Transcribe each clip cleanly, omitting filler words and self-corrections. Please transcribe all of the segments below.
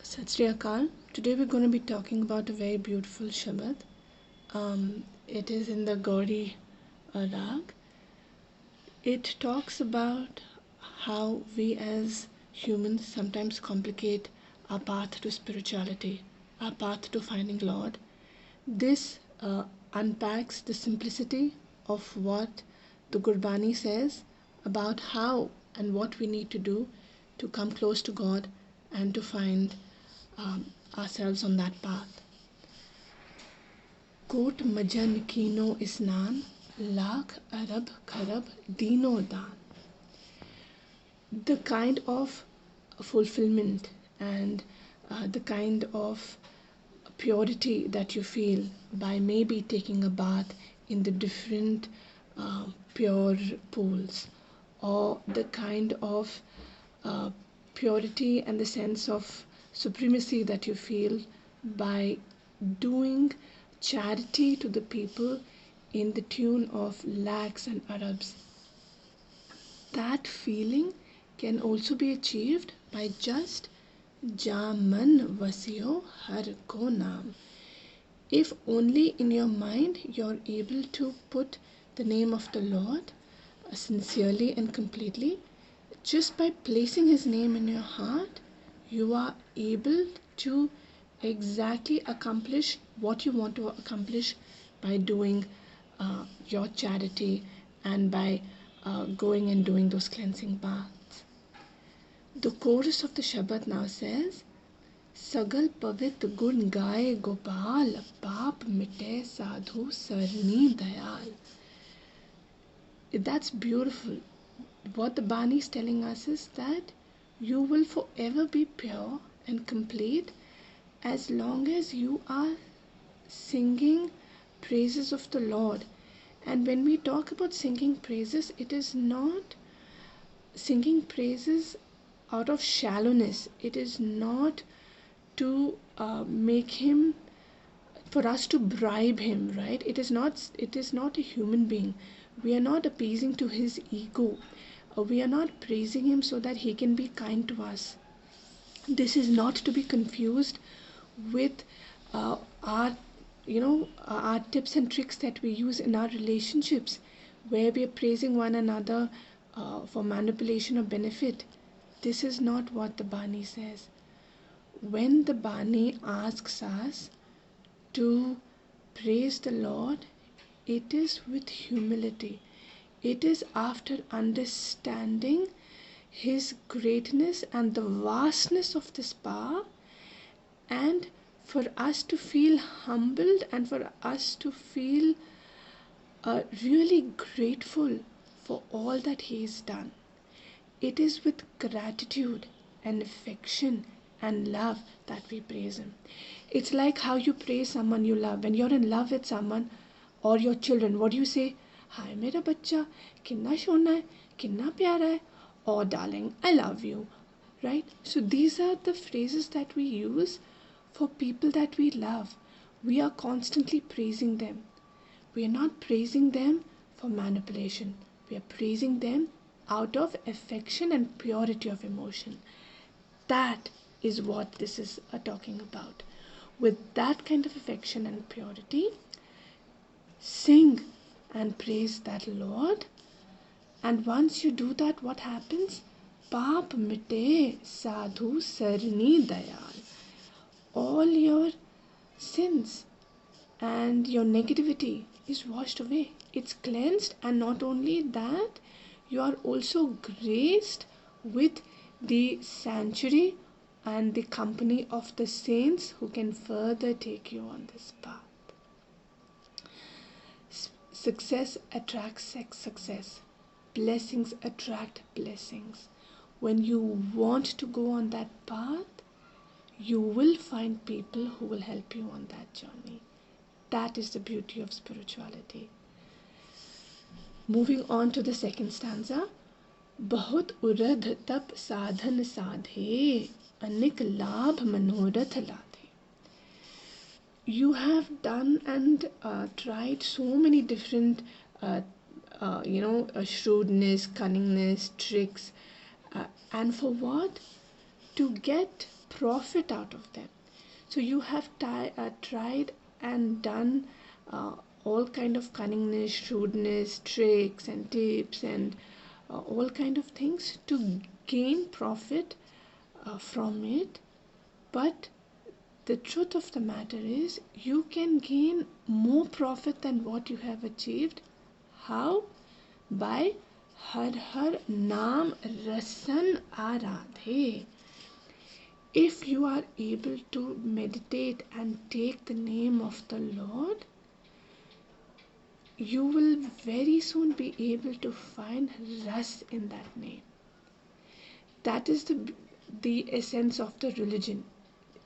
Sat Sri Akal. Today we're going to be talking about a very beautiful Shabad. It is in the Gauri Rag. It talks about how we as humans sometimes complicate our path to spirituality, our path to finding Lord. This unpacks the simplicity of what the Gurbani says about how and what we need to do to come close to God and to find ourselves on that path. Kot majan kino isnan, lakh arab kharab dino dan. The kind of fulfillment and the kind of purity that you feel by maybe taking a bath in the different pure pools, or the kind of purity and the sense of supremacy that you feel by doing charity to the people in the tune of lakhs and Arabs. That feeling can also be achieved by just Jaman Vasio Har Ko Naam. If only in your mind you're able to put the name of the Lord sincerely and completely, just by placing His name in your heart, you are able to exactly accomplish what you want to accomplish by doing your charity and by going and doing those cleansing baths. The chorus of the Shabad now says, Sagal pavit gun gaye Gopal, paap mite sadhu sarni dayal. That's beautiful. What the Bani is telling us is that you will forever be pure and complete as long as you are singing praises of the Lord. And when we talk about singing praises, it is not singing praises out of shallowness. It is not to make Him, for us to bribe Him, right? It is not a human being. We are not appeasing to His ego. We are not praising Him so that He can be kind to us. This is not to be confused with our tips and tricks that we use in our relationships, where we are praising one another for manipulation or benefit. This is not what the Bani says. When the Bani asks us to praise the Lord, it is with humility. It is after understanding His greatness and the vastness of this power, and for us to feel humbled and for us to feel really grateful for all that He has done. It is with gratitude and affection and love that we praise Him. It's like how you praise someone you love. When you're in love with someone or your children, what do you say? Hi, mera bachcha, kinna shona hai, kinna pyara hai, or darling, I love you, right? So these are the phrases that we use for people that we love. We are constantly praising them. We are not praising them for manipulation. We are praising them out of affection and purity of emotion. That is what this is talking about. With that kind of affection and purity, sing and praise that Lord. And once you do that, what happens? Paap mite sadhu sarni dayal. All your sins and your negativity is washed away. It's cleansed, and not only that, you are also graced with the sanctuary and the company of the saints who can further take you on this path. Success attracts success. Blessings attract blessings. When you want to go on that path, you will find people who will help you on that journey. That is the beauty of spirituality. Moving on to the second stanza. Bahut urad tap sadhan sadhe, anik labh manorath ladhe. You have done and tried so many different shrewdness, cunningness, tricks, and for what? To get profit out of them. So you have tried and done all kind of cunningness, shrewdness, tricks and tips and all kind of things to gain profit from it. But the truth of the matter is you can gain more profit than what you have achieved. How? By Har Har Naam Rasan Aradhe. If you are able to meditate and take the name of the Lord, you will very soon be able to find ras in that name. That is the essence of the religion.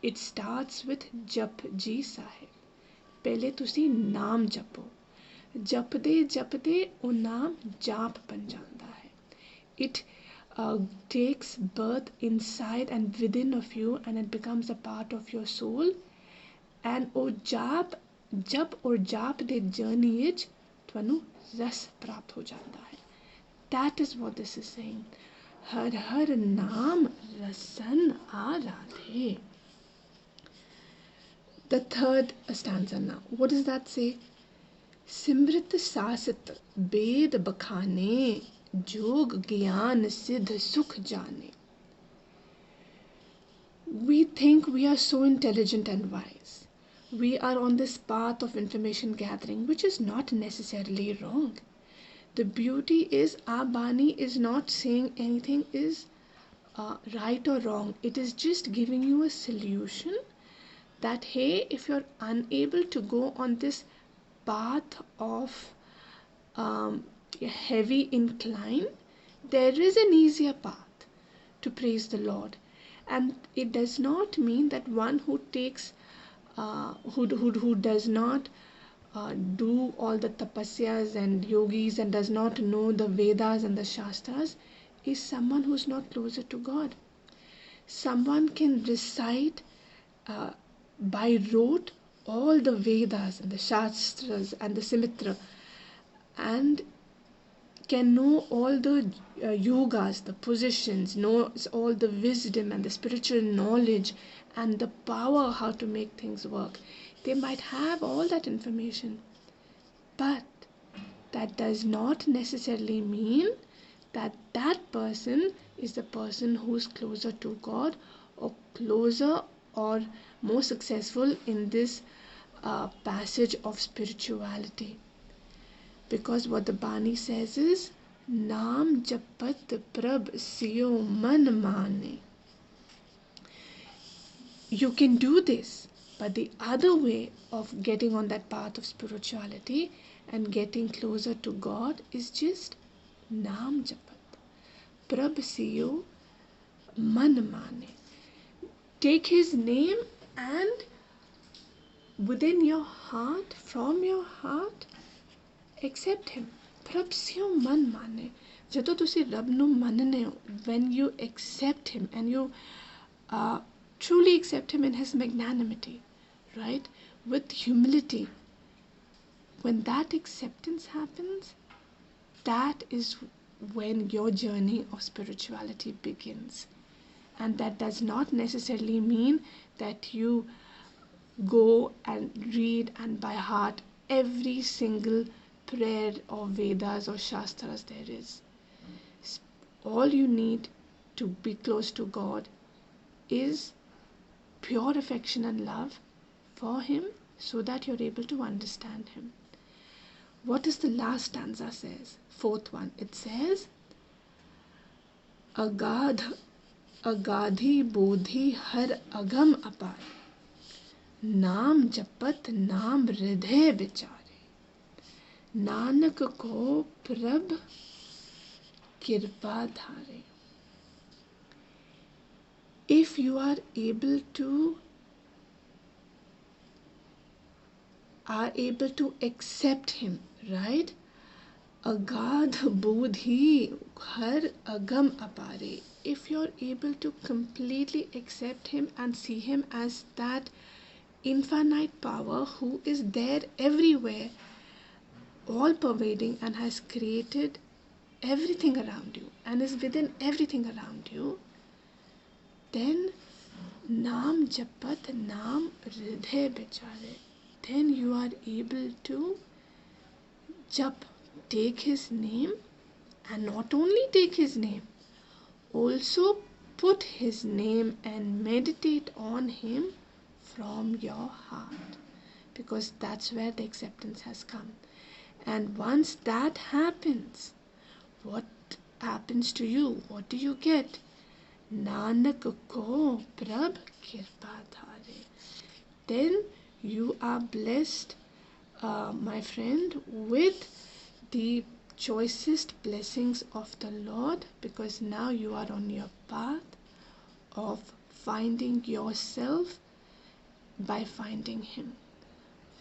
It starts with Jap Ji Sahib. पहले तुसी नाम जपो, जपदे वो नाम जाप बन जाता है. It takes birth inside and within of you, and it becomes a part of your soul. And वो जप और जाप दे journey इच twanu रस प्राप्त हो जाता है. That is what this is saying. हर हर नाम रसन Aradhe. The third stanza now. What does that say? सिमृत सासत वेद बखाने, जोग ज्ञान सिद्ध सुख जाने. We think we are so intelligent and wise. We are on this path of information gathering, which is not necessarily wrong. The beauty is our Bani is not saying anything is right or wrong. It is just giving you a solution that, hey, if you're unable to go on this path of heavy incline, there is an easier path to praise the Lord. And it does not mean that one who takes who does not do all the tapasyas and yogis and does not know the Vedas and the Shastras is someone who's not closer to God. Someone can recite by rote all the Vedas and the Shastras and the Simitra, and can know all the yogas, the positions, knows all the wisdom and the spiritual knowledge and the power how to make things work. They might have all that information, but that does not necessarily mean that that person is the person who's closer to God or closer or more successful in this passage of spirituality. Because what the Bani says is, Naam japat prab siyo man mane. You can do this, but the other way of getting on that path of spirituality and getting closer to God is just Naam japat prab siyo man mane. Take his name and within your heart, from your heart, accept him. Prab siyo man mane. ਜਦੋਂ ਤੁਸੀਂ ਰੱਬ ਨੂੰ ਮੰਨਦੇ ਹੋ, when you accept him and you truly accept him in his magnanimity, right, with humility, when that acceptance happens, that is when your journey of spirituality begins. And that does not necessarily mean that you go and read and by heart every single prayer or Vedas or Shastras there is. All you need to be close to God is pure affection and love for him, so that you're able to understand him. What does the last stanza says? Fourth one. It says, Agadh Agadhi bodhi har agam apar, नाम जपत नाम हृदय विचारे, नानक को प्रभ कृपा धारे. If you are able to accept him, right? Agadh bodhi har agam apare. If you're able to completely accept him and see him as that infinite power who is there everywhere, all pervading, and has created everything around you and is within everything around you, then नाम जपत नाम हृदय बिचारे, then you are able to jap, take his name, and not only take his name, also put his name and meditate on him from your heart, because that's where the acceptance has come. And once that happens, what happens to you? What do you get? Nanak ko prabh kirpa dhare. Then you are blessed, my friend, with the choicest blessings of the Lord, because now you are on your path of finding yourself by finding him.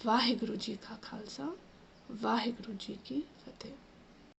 Waheguru ji का खालसा, वाहिगुरु जी की फतेह।